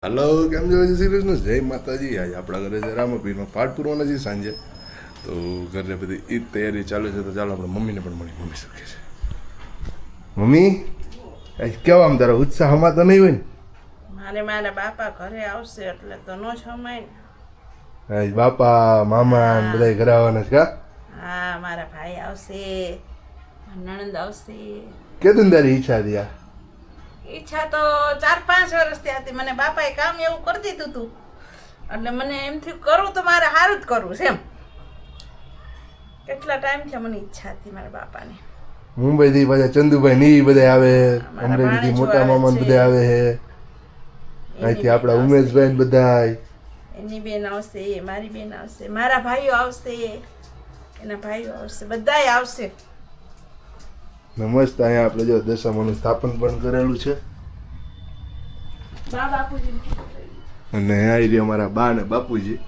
Hello, કેમ છો? જય શ્રી કૃષ્ણ, જય માતાજી. આજે આપણા ઘરે છે રામાપીરનો પાઠ પૂરવાનો છે સાંજે, તો ઘરે બધી ઈદ તૈયારી ચાલુ છે. તો ચાલો આપણે મમ્મીને પણ મળી. મમ્મી શું કહે છે? મમ્મી, કેવા આમ તારા ઉત્સાહમાં તો નહીં હોય ને? મારા બાપા ઘરે આવશે એટલે તો નો જમાય ને. બાપા મામા બધા ઘરે આવવાના છે કા? હા, મારા ભાઈ આવશે, નણંદ આવશે. કેતું તારી ઈચ્છા હતી આ? ઈચ્છા તો 4-5 વર્ષથી હતી. મને બાપાએ કામ એવું કરી દીધું હતું એટલે મને એમ થયું કરું તો મારે સારું જ કરવું છે એમ. કેટલા ટાઈમથી મને ઈચ્છા હતી મારા બાપાની. મુંબઈથી પાછા ચંદુભાઈ ની બધા આવે, અમરેલીથી મોટા મામા બધા આવે છે, અહીંથી આપણા ઉમેશભાઈ બધા, એની બેન આવશે, મારી બેન આવશે, મારા ભાઈઓ આવશે, એના ભાઈઓ આવશે, બધાય આવશે. મસ્ત અહીંયા આપણે જો દશામાનું સ્થાપન પણ કરેલું છે. બા બાપુજી અને આવી રહ્યા અમારા બા ને બાપુજી.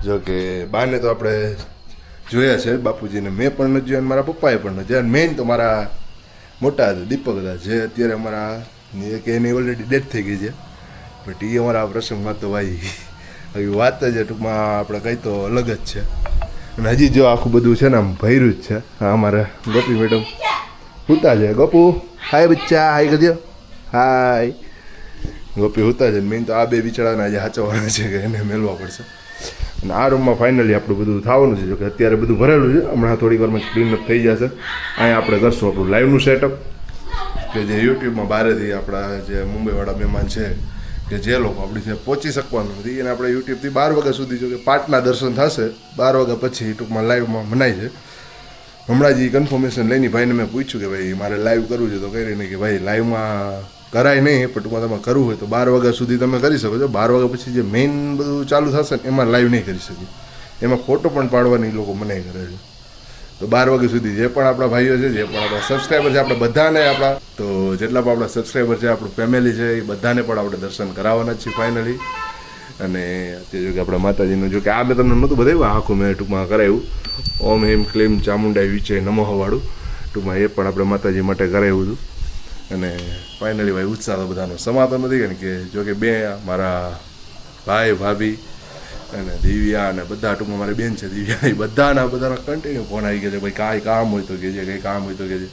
જો કે બાને તો આપણે જોયા છે, બાપુજીને મેં પણ નથી જોયા, મારા પપ્પાએ પણ નથી જોયા. મેઇન તો મારા મોટા હતા દીપક હતા, જે અત્યારે અમારા કે એની ઓલરેડી ડેથ થઈ ગઈ છે, બટ એ અમારા પ્રસંગમાં તો ભાઈ વાત જ ટૂંકમાં આપણે કહી તો અલગ જ છે. અને હજી જો આખું બધું છે ને આમ ભર્યું જ છે. હા, અમારા ગોપી મેડમ હુતા છે. ગોપુ હાય બચ્ચા, હાય કરજો, હાય. ગોપી હુતા છે. મેઇન તો આ બે બિચારાને આજે સાચવવાના છે કે એને મેળવા પડશે. અને આ રૂમમાં ફાઇનલી આપણું બધું થવાનું છે. જો કે અત્યારે બધું ભરેલું છે, હમણાં થોડીક વારમાં ક્લીનઅપ થઈ જશે. અહીંયા આપણે કરશું આપણું લાઈવનું સેટઅપ, કે જે યુટ્યુબમાં બહારેથી આપણા જે મુંબઈવાળા મહેમાન છે કે જે લોકો આપણી ત્યાં પહોંચી શકવાનું નથી, એને આપણે યુટ્યુબથી 12 વાગ્યા સુધી, જો કે પાઠના દર્શન થશે 12 વાગ્યા પછી ટૂંકમાં લાઈવમાં મનાય છે. હમણાં જ કન્ફર્મેશન લઈને ભાઈને મેં પૂછ્યું કે ભાઈ મારે લાઈવ કરવું છે, તો કહી રહી કે ભાઈ લાઈવમાં કરાય નહીં, પણ ટૂંકમાં તમારે કરવું હોય તો 12 વાગ્યા સુધી તમે કરી શકો છો. 12 વાગ્યા પછી જે મેઇન બધું ચાલુ થશે ને એમાં લાઈવ નહીં કરી શકીએ, એમાં ફોટો પણ પાડવાની લોકો મનાઈ કરે છે. તો 12 વાગ્યા સુધી જે પણ આપણા ભાઈઓ છે, જે પણ આપણા સબસ્ક્રાઈબર છે, આપણે બધાને આપણા તો જેટલા પણ આપણા સબસ્ક્રાઈબર છે, આપણું ફેમિલી છે, એ બધાને પણ આપણે દર્શન કરાવવાના જ છીએ ફાઇનલી. અને અત્યારે જો કે આપણા માતાજીનું, જો કે આ મેં તમને નહોતું બતાવ્યું, આખું મેં ટૂંકમાં કરાવ્યું, ઓમ હેમ ક્લીમ ચામુંડાઈ વિચય નમઃવાળું, ટૂંકમાં એ પણ આપણે માતાજી માટે કરાવ્યું હતું. અને ફાઇનલી ભાઈ ઉત્સાહ તો બધાનો સમાતો નથી, કારણ કે જો કે બે મારા ભાઈ ભાભી અને દિવ્યા અને બધા ટૂંકમાં મારી બેન છે દિવ્યા, એ બધાના કન્ટિન્યુ ફોન આવી ગયા છે, ભાઈ કાંઈ કામ હોય તો કહેજે, કંઈ કામ હોય તો કહેજે.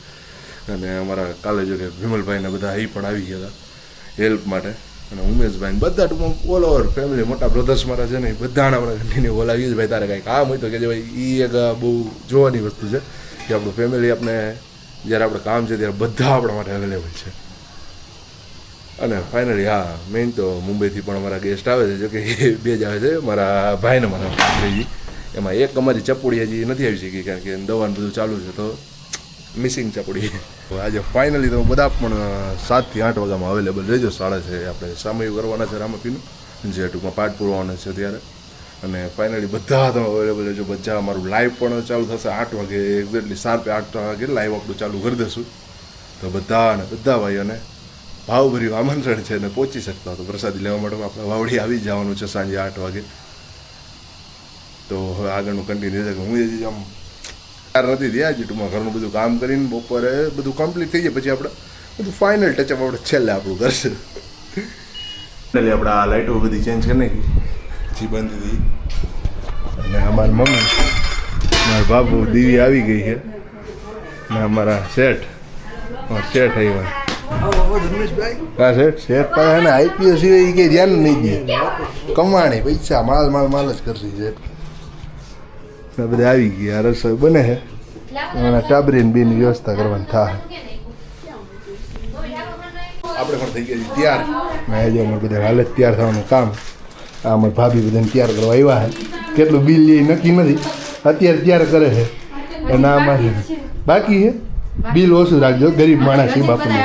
અને અમારા કાલે જો કે વિમલભાઈને બધા એ પણ આવી ગયા હતા હેલ્પ માટે, અને ઉમેશભાઈને બધા ટૂંકમાં ઓલ ઓવર ફેમિલી, મોટા બ્રધર્સ મારા છે ને એ બધાના આપણે કન્ટિન્યુ બોલાવીએ છીએ, ભાઈ તારે કાંઈ કામ હોય તો કહેજે. ભાઈ એ એક બહુ જોવાની વસ્તુ છે કે આપણું ફેમિલી આપણે જ્યારે આપણે કામ છે ત્યારે બધા આપણા માટે અવેલેબલ છે. અને ફાઇનલી હા, મેઇન તો મુંબઈથી પણ અમારા ગેસ્ટ આવે છે, જો કે એ બે જ આવે છે, મારા ભાઈને મારા ભાઈ. એમાં એક અમારી ચપોડી હજી નથી આવી શકી, કારણ કે દવાનું બધું ચાલુ છે, તો મિસિંગ ચપોડી. આજે ફાઇનલી તો બધા પણ 7 થી 8 વાગ્યામાં અવેલેબલ રહેજો. 6:30 આપણે સામયું કરવાના છે રામાપીનું, જે ટૂંકમાં પાઠ પૂરવાના છે ત્યારે. અને ફાઇનલી બધા તમે અવેલેબલ રહેજો. બધા અમારું લાઈવ પણ ચાલુ થશે 8 વાગે એક્ઝેક્ટલી, શાર્પ 8 વાગે લાઈવ આપણું ચાલુ કરી દઈશું. તો બધા ભાઈઓને ભાવભર્યું આમંત્રણ છે, અને પહોંચી શકતા તો પ્રસાદી લેવા માટે આપણે વાવડી આવી જવાનું છે સાંજે 8 વાગે. તો હવે આગળનું કન્ટિન્યુ છે. હું હજી આમ તૈયાર નથી થયા, હજી ટૂંકમાં ઘરનું બધું કામ કરીને બપોરે બધું કમ્પ્લીટ થઈ જાય પછી આપણે બધું ફાઇનલ ટચઅપ આપણે છેલ્લે આપણું કરશે. એટલે આપણે આ લાઇટો બધી ચેન્જ કરી નાખી, જે બંધ હતી. અને અમારી મમ્મી, મારા બાબુ દીવી આવી ગઈ છે, ને અમારા શેઠ આવ્યા. હા શેઠ પાસે ને આઈપીએસ સિવાય કંઈ ધ્યાન નહીં દે, કમાણી પૈસા માલ જ કરશે શેઠ. બધા આવી ગયા, રસોઈ બને છે, અને ટાબરીને બેની વ્યવસ્થા કરવાની થાય. આપણે પણ થઈ ગયા તૈયાર, ને જો અમારે બધા હાલ જ તૈયાર થવાનું કામ. આ અમારે ભાભી બધાને તૈયાર કરવા આવ્યા છે, કેટલું બિલ એ નક્કી નથી, અત્યારે તૈયાર કરે છે. અને આમાં બાકી છે બિલ ઓછું રાખજો, ગરીબ માણસ છે બાપુને,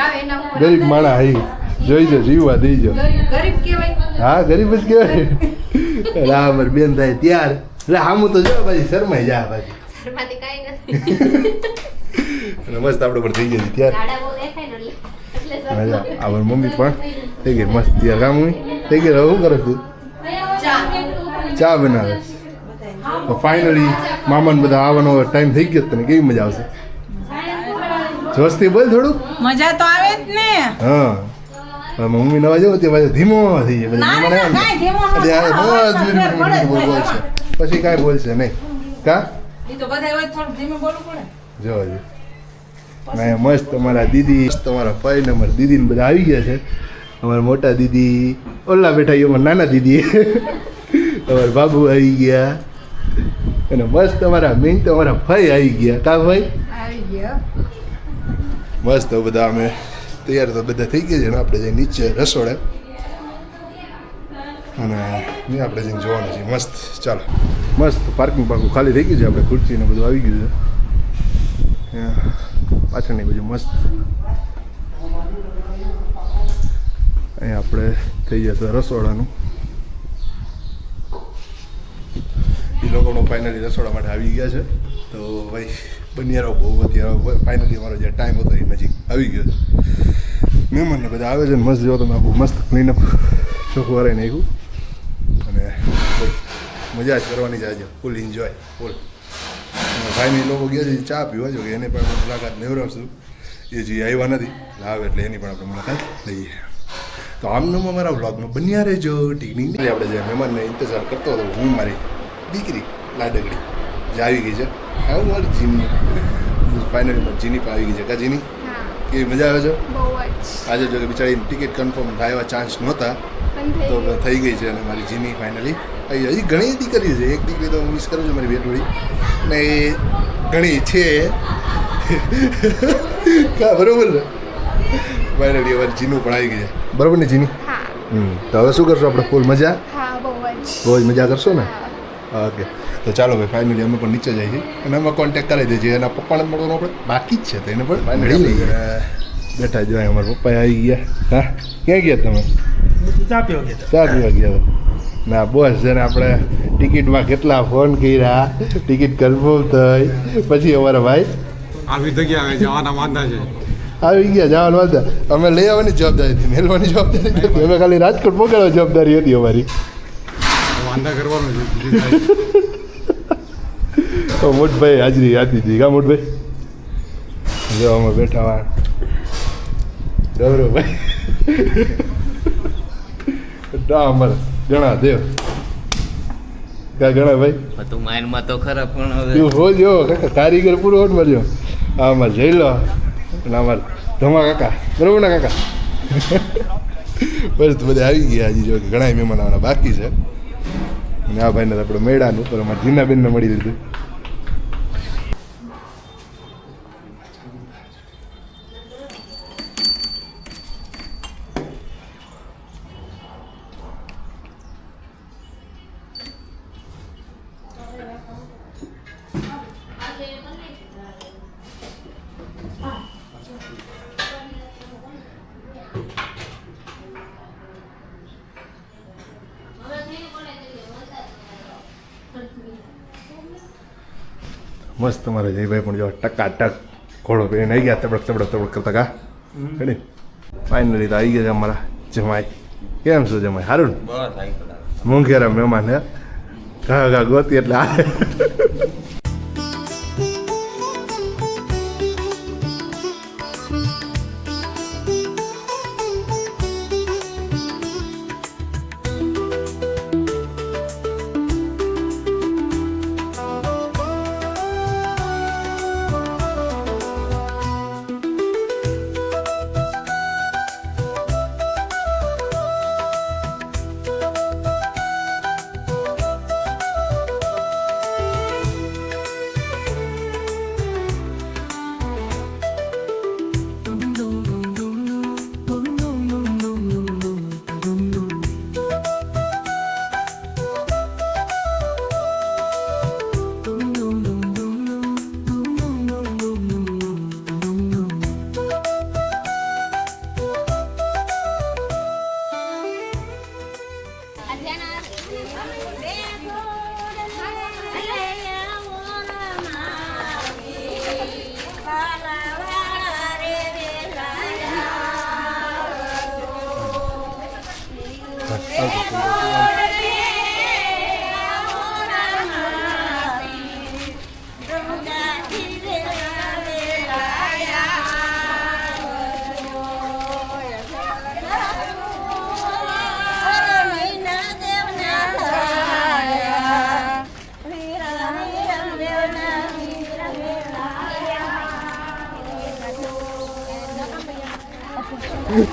ગરીબ માણસ હઈ જોઈજો, જીવવા દઈજો. હા ગરીબ જ કહેવાય. એટલે આ અમારી બેન થાય તૈયાર, એટલે આમ તો જો ભાઈ શરમાઈ જા ભાઈ. અને મસ્ત આપણે પણ થઈ ગઈ તૈયાર. અમારી મમ્મી પણ થઈ ગઈ મસ્ત તૈયાર. કામ થઈ ગઈ. હવે શું કરે તું? ચા બનાવે. તો ફાઇનલી મામાને બધા આવવાનો ટાઈમ થઈ ગયો, તને કેવી મજા આવશે? જોસ્તી બોલ થોડું. મજા તો આવે જ ને. હા મમ્મી નવા જવું તે પાછું ધીમો થઈ જાય ના, ના, પછી કાંઈ ધીમો ન થાય. બોલશે પછી કાંઈ બોલશે નહીં કા ઈ તો બધાય હોય તો થોડું ધીમે બોલવું પડે. જો ના મસ્ત અમારા દીદી મસ્ત અમારા ભાઈ ને અમારા દીદી ને બધા આવી ગયા છે. અમારા મોટા દીદી ઓલા બેઠા એ અમારા નાના દીદી અમારા બાબુ આવી ગયા અને મસ્ત અમારા મેન તો અમારા ભાઈ આવી ગયા કા ભાઈ આવી ગયો. મસ્ત બધા અમે તૈયાર તો બધા થઈ ગયા છે ને આપણે જઈ નીચે રસોડે અને આપણે જઈને જોવાનું છે મસ્ત ચાલો મસ્ત પાર્કિંગ ખાલી થઈ ગયું છે આપણે ખુરશી ને બધું આવી ગયું છે પાછળની બધું મસ્ત અહીંયા આપણે થઈ જશે રસોડાનું એ લોકોનો ફાઇનલી રસોડા માટે આવી ગયા છે તો ભાઈ બનિયારો બહુ અત્યારે ફાઇનલી અમારો જે ટાઈમ હતો એ નજીક આવી ગયો છે મહેમાનને બધા આવે છે ને મસ્ત જો તમે આખું મસ્ત ક્લીનઅપ ચોખ્ખું કરાવી નાખ્યું અને ભાઈ મજા જ કરવાની જ આજે ફૂલ એન્જોય ફૂલ ભાઈને લોકો ગયા છે ચા પીવા જો કે એને પણ આપણે મુલાકાત લેવડાવશું એ જે આવ્યા નથી આવે એટલે એની પણ આપણે મુલાકાત લઈએ તો આમનું અમારા વ્લોગમાં બન્યા રહેજો ટીકની આપણે જે મહેમાનને ઇંતજાર કરતો હતો હું મારી દીકરી લાડકડી જે આવી ગઈ છે આવું મારી જીની ફાઇનલી મારી જીની પણ આવી ગઈ છે કા જીની કેવી મજા આવે છે આજે જો કે બિચારી ટિકિટ કન્ફર્મ થાય એવા ચાન્સ નહોતા તો થઈ ગઈ છે અને મારી જીની ફાઇનલી હજી ઘણી દીકરી છે એક દીકરી તો હું મિસ કરું છું મારી બેટોડી અને એ ઘણી છે કા બરોબર છે ફાઇનલી અમારી જીનું પણ આવી ગઈ છે બરોબર ને જીની તો હવે શું કરશો આપણે ફૂલ મજા બહુ જ મજા કરશો ને ઓકે તો ચાલો ભાઈ ફાઇનલી અમે પણ નીચે જઈએ અને અમે કોન્ટેક્ટ કરાવી દઈએ એના પપ્પાને મળવાનું આપણે બાકી જ છે તો એને પણ ફાઇનલી લઈ બેઠા જો અમારા પપ્પા આવી ગયા હા ક્યાં ગયા તમે ચા પીવા ગયા ના બોસ છે ને આપણે ટિકિટમાં કેટલા ફોન કર્યા ટિકિટ કન્ફર્મ થઈ પછી અમારા ભાઈ આવી જગ્યા જવાના વાંધા છે આવી ગયા જવાનું વાંધા અમે લઈ આવવાની જવાબદારી હતી મેળવાની જવાબદારી નથી અમે ખાલી રાજકોટ પહોંચાડવાની જવાબદારી હતી અમારી વાંધા કરવાનું છે મોટભાઈ હાજરી આપી હતી કા મોટભાઈ જો અમે બેઠા વા ગૌરવભાઈ અમારે ગણા દેવ ક્યાં ગણા ભાઈ તું માઇન્ડમાં તો ખરા પણ હવે તું હો જો કાકા કારીગર પૂરો હોટ મારજો આ અમારે જઈ લો અને અમારે ધમા કાકા બરોબર ને કાકા બસ તો બધા આવી ગયા હજી જો કે ઘણા મહેમાન આવવાના બાકી છે અને આ ભાઈને તો આપણે મેળાનું પર અમારે જીનાબેનને મળી લીધું મસ્ત તમારે જયભાઈ પણ જો ટકાટક ઘોડો પહેરીને આવી ગયા તબડક તબડક તબડક કરતા કા રેડી ફાઇનલી તો આવી ગયા છે અમારા જમાઈ કેમ શું જમાઈ સારું ને મોંઘેરા મહેમાન હે ઘા ઘા ગોતી એટલે આવે જય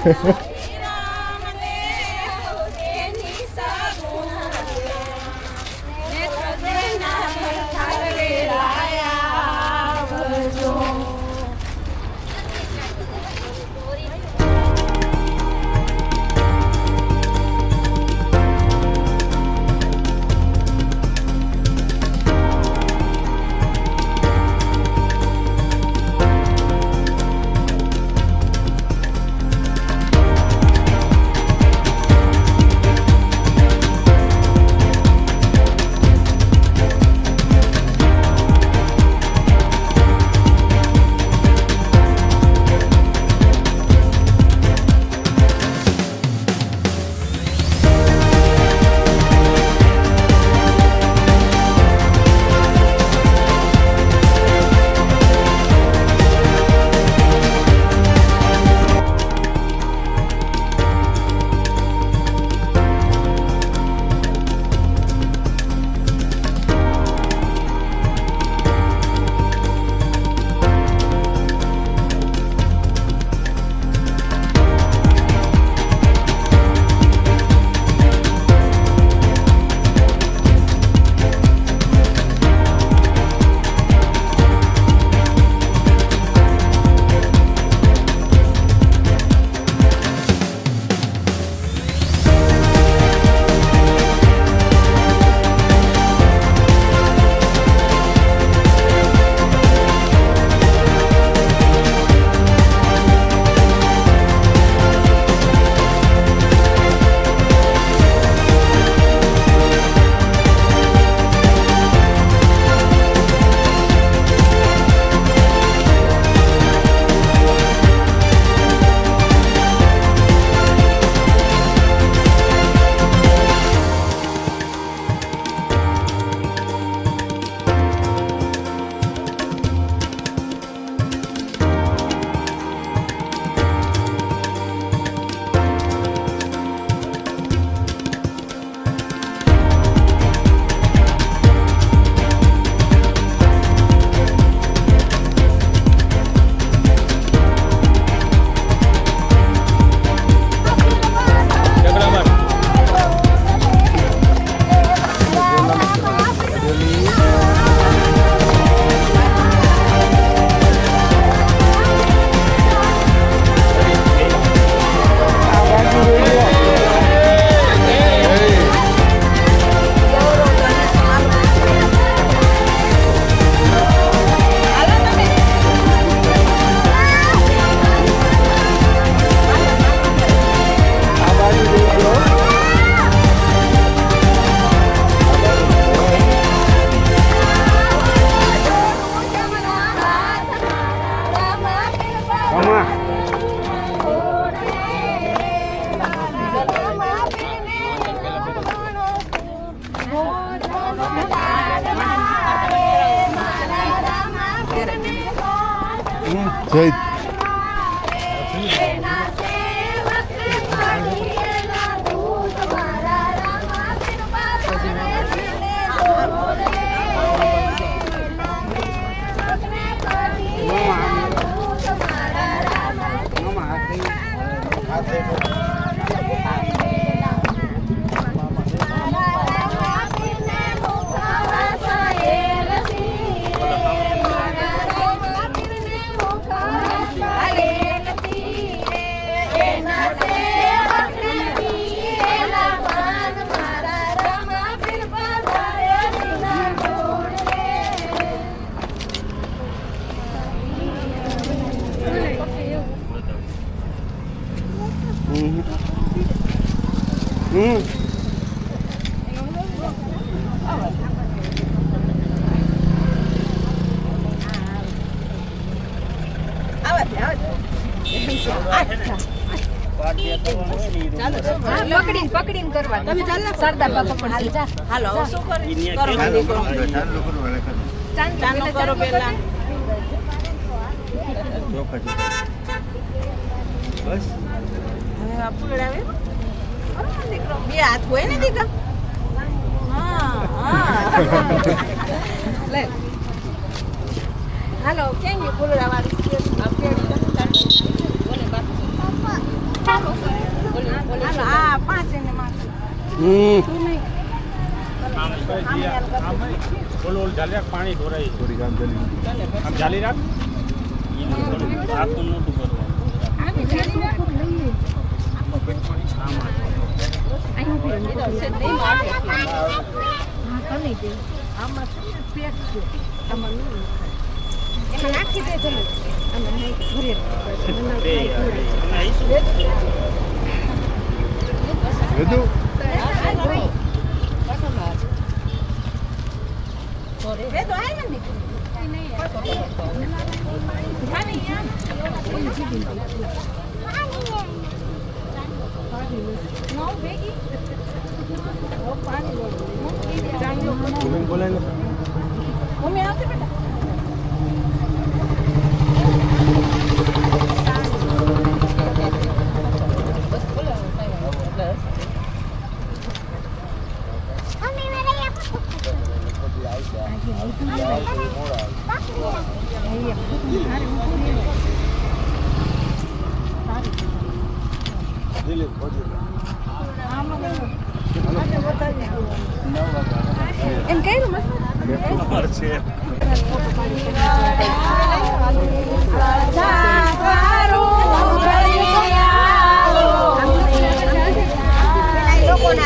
પકડીને કરવા તમે ચાલો સરદાર બાપા પણ હાલો હવે શું કરીશ? કરો દીકરો. ચાનો કરો પહેલા. હવે આ પકડાવે. બરાબર દીકરો. બે હાથ હોય ને દીકરા? હા હા. લે. હાલો કેમ કે ફૂલડા વાળી આ પેડી બોલે બાપા. હાલો, આ 5 એને માથે. પાણી ઢોરાય આમ જાલી રાખ આખું નહોતું કરવાનું નાખી દે ચલો અને ઘરે એ તો આય ને મમ્મી આવશે બેટા એમ કઈ નું લોકોને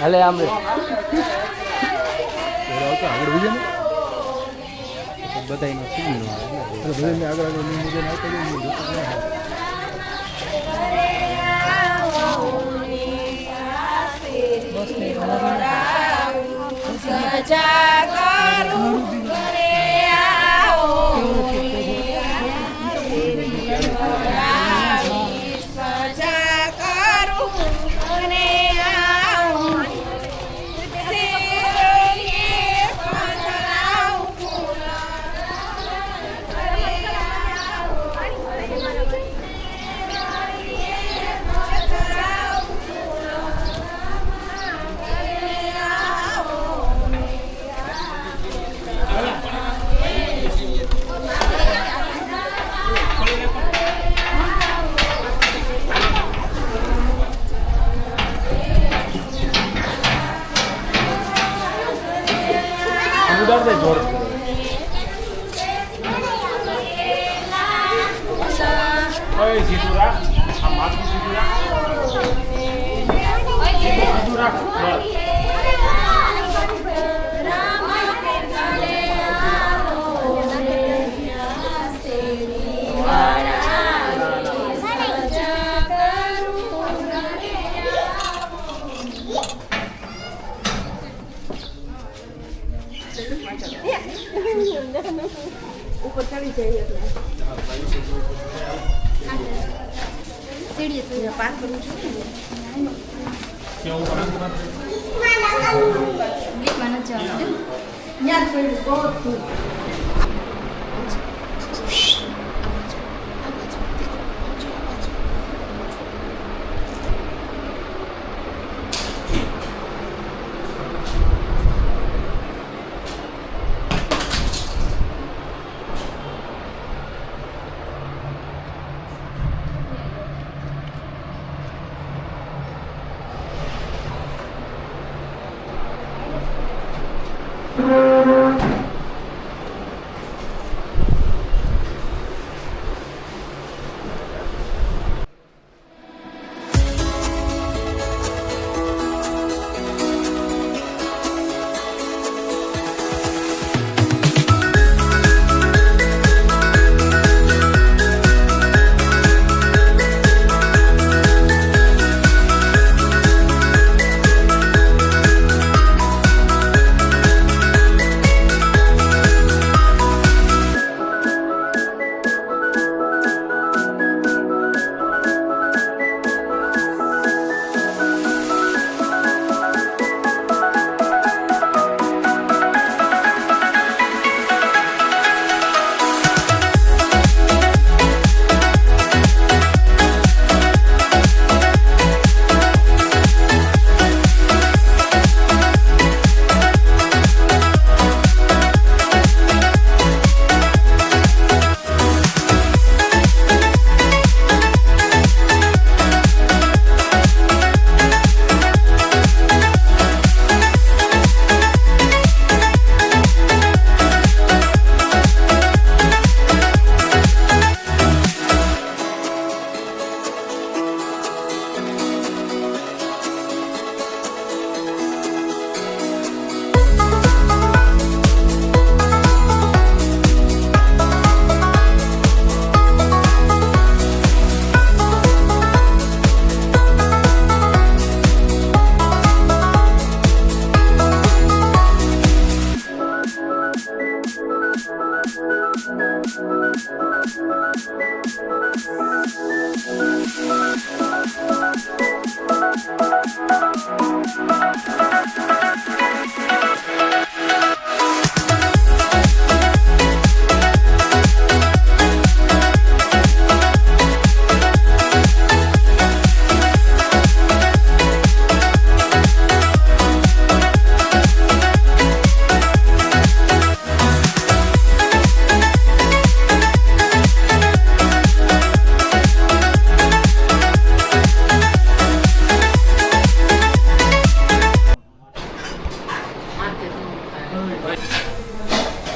હાલે આમ રે બધાયનો સીન ઉડાડ દે જોર ઓય સીધું રાખ આ માથું સીધું રાખ સીધું રાખ બસ. કેવું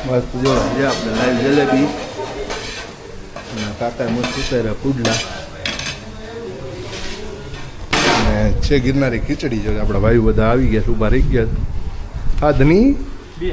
મસ્ત જો જે આપણે લાઈવ જલેબી અને કાકા મસ્ત ઉતાર્યા પુડલા અને છે ગિરનારી ખીચડી જો આપણા ભાઈ બધા આવી ગયા છે, ઊભા રહી ગયા. હા ધની બે